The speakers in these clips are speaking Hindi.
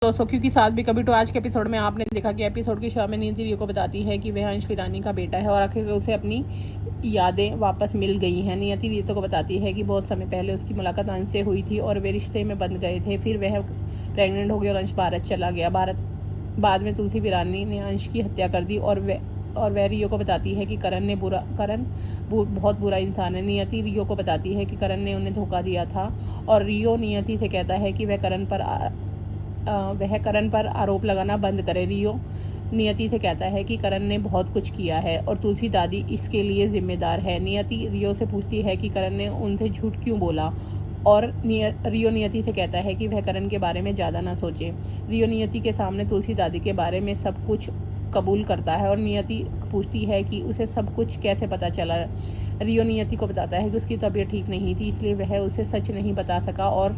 दोस्तों क्योंकि साथ भी कभी तो आज के एपिसोड में आपने देखा कि एपिसोड की शुरुआत में नीति रियो को बताती है कि वह अंश विरानी का बेटा है और आखिर उसे अपनी यादें वापस मिल गई हैं। नियति रियो को बताती है कि बहुत समय पहले उसकी मुलाकात अंश से हुई थी और वे रिश्ते में बंध गए थे। फिर वह प्रेग्नेंट हो गई और अंश भारत चला गया। बाद में तुलसी विरानी ने अंश की हत्या कर दी और वह रियो को बताती है कि करण बहुत बुरा इंसान है। नियति रियो को बताती है कि करण ने उन्हें धोखा दिया था और रियो नियति से कहता है कि वह करण पर आरोप लगाना बंद करे। रियो नियति से कहता है कि करण ने बहुत कुछ किया है और तुलसी दादी इसके लिए जिम्मेदार है। नियति रियो से पूछती है कि करण ने उनसे झूठ क्यों बोला और रियो नियति से कहता है कि वह करण के बारे में ज़्यादा ना सोचे। रियो नियति के सामने तुलसी दादी के बारे में सब कुछ कबूल करता है और नियति पूछती है कि उसे सब कुछ कैसे पता चला। रियो नियति को बताता है कि उसकी तबीयत ठीक नहीं थी इसलिए वह उसे सच नहीं बता सका और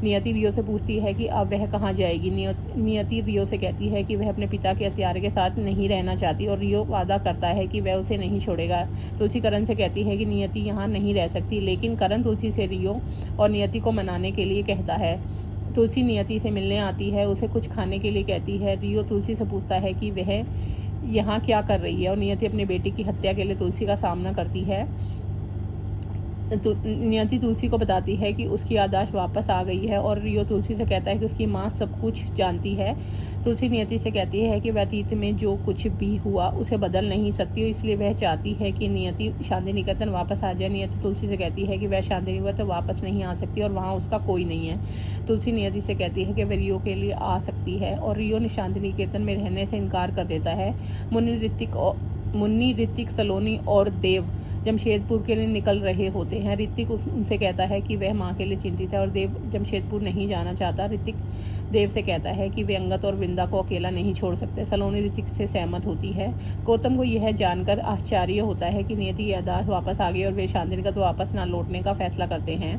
नियति रियो से पूछती है कि अब वह कहाँ जाएगी। नियति रियो से कहती है कि वह अपने पिता के हत्यारे के साथ नहीं रहना चाहती और रियो वादा करता है कि वह उसे नहीं छोड़ेगा। तुलसी करण से कहती है कि नियति यहाँ नहीं रह सकती, लेकिन करण तुलसी से रियो और नियति को मनाने के लिए कहता है। तुलसी नियति से मिलने आती है, उसे कुछ खाने के लिए कहती है। रियो तुलसी से पूछता है कि वह यहाँ क्या कर रही है और नियति अपनी बेटी की हत्या के लिए तुलसी का सामना करती है। नियति तुलसी को बताती है कि उसकी याददाश्त वापस आ गई है और रियो तुलसी से कहता है कि उसकी माँ सब कुछ जानती है। तुलसी नियति से कहती है कि वह अतीत में जो कुछ भी हुआ उसे बदल नहीं सकती, इसलिए वह चाहती है कि नियति शांति निकेतन वापस आ जाए। नियति तुलसी से कहती है कि वह शांति निकेतन वापस नहीं आ सकती और वहाँ उसका कोई नहीं है। तुलसी नियति से कहती है कि वह रियो के लिए आ सकती है और रियो शांति निकेतन में रहने से इनकार कर देता है। मुन्नी, ऋतिक, सलोनी और देव जमशेदपुर के लिए निकल रहे होते हैं। ऋतिक उनसे कहता है कि वह माँ के लिए चिंतित है और देव जमशेदपुर नहीं जाना चाहता। ऋतिक देव से कहता है कि वे अंगद और विंदा को अकेला नहीं छोड़ सकते। सलोनी ऋतिक से सहमत होती है। गौतम को यह जानकर आश्चर्य होता है कि नियति याददाश्त वापस आ गई और वे शांतिनिकेतन वापस न लौटने का फैसला करते हैं।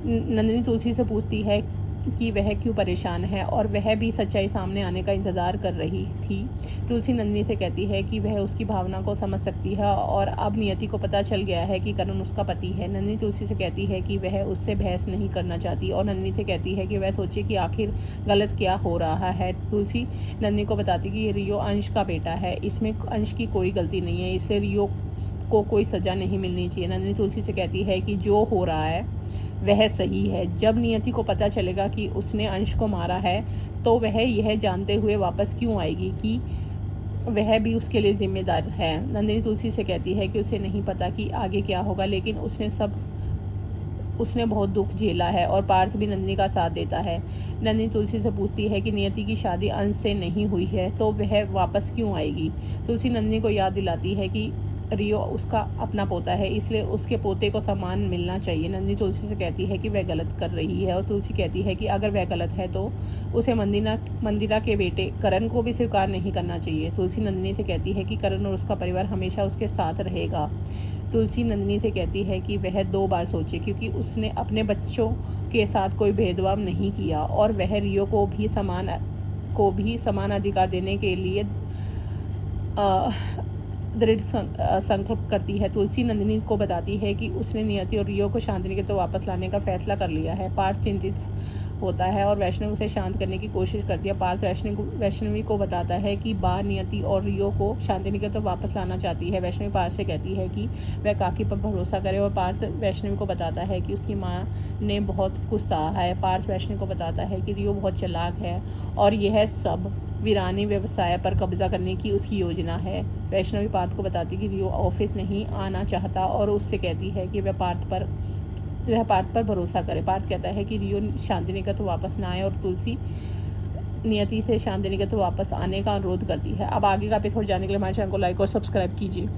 नंदिनी तुलसी से पूछती है कि वह क्यों परेशान है और वह भी सच्चाई सामने आने का इंतज़ार कर रही थी। तुलसी नंदिनी से कहती है कि वह उसकी भावना को समझ सकती है और अब नियति को पता चल गया है कि करण उसका पति है। नंदिनी तुलसी से कहती है कि वह उससे बहस नहीं करना चाहती और नंदिनी से कहती है कि वह सोचे कि आखिर गलत क्या हो रहा है। तुलसी नंदिनी को बताती कि रियो अंश का बेटा है, इसमें अंश की कोई गलती नहीं है, इसलिए रियो को कोई सज़ा नहीं मिलनी चाहिए। नंदिनी तुलसी से कहती है कि जो हो रहा है वह सही है। जब नियति को पता चलेगा कि उसने अंश को मारा है तो वह यह जानते हुए वापस क्यों आएगी कि वह भी उसके लिए जिम्मेदार है। नंदिनी तुलसी से कहती है कि उसे नहीं पता कि आगे क्या होगा, लेकिन उसने बहुत दुख झेला है और पार्थ भी नंदिनी का साथ देता है। नंदिनी तुलसी से पूछती है कि नियति की शादी अंश से नहीं हुई है तो वह वापस क्यों आएगी। तुलसी नंदिनी को याद दिलाती है कि रियो उसका अपना पोता है, इसलिए उसके पोते को सम्मान मिलना चाहिए। नंदिनी तुलसी से कहती है कि वह गलत कर रही है और तुलसी कहती है कि अगर वह गलत है तो उसे मंदिरा के बेटे करण को भी स्वीकार नहीं करना चाहिए। तुलसी नंदिनी से कहती है कि करण और उसका परिवार हमेशा उसके साथ रहेगा। तुलसी नंदिनी से कहती है कि वह 2 बार सोचे क्योंकि उसने अपने बच्चों के साथ कोई भेदभाव नहीं किया और वह रियो को भी समान अधिकार देने के लिए दृढ़ संकल्प करती है। तुलसी नंदिनी को बताती है कि उसने नियति और रियो को शांतिनिकेतन वापस लाने का फैसला कर लिया है। पार्थ चिंतित होता है और वैष्णवी उसे शांत करने की कोशिश करती है। पार्थ वैष्णवी को बताता है कि नियति और रियो को शांतिनिकेतन वापस लाना चाहती है। वैष्णवी पार्थ से कहती है कि वह काकी पर भरोसा करे और पार्थ वैष्णवी को बताता है कि उसकी माँ ने बहुत कुछ सहा है। पार्थ वैष्णवी को बताता है कि रियो बहुत चालाक है और यह सब वीरानी व्यवसाय पर कब्जा करने की उसकी योजना है। वैष्णवी पार्थ को बताती कि रियो ऑफिस नहीं आना चाहता और उससे कहती है कि वह पार्थ पर भरोसा करे। पार्थ कहता है कि रियो शांतिनिकेतन वापस ना आए और तुलसी नियति से शांतिनिकेतन वापस आने का अनुरोध करती है। अब आगे का एपिसोड जानने के लिए हमारे चैनल को लाइक और सब्सक्राइब कीजिए।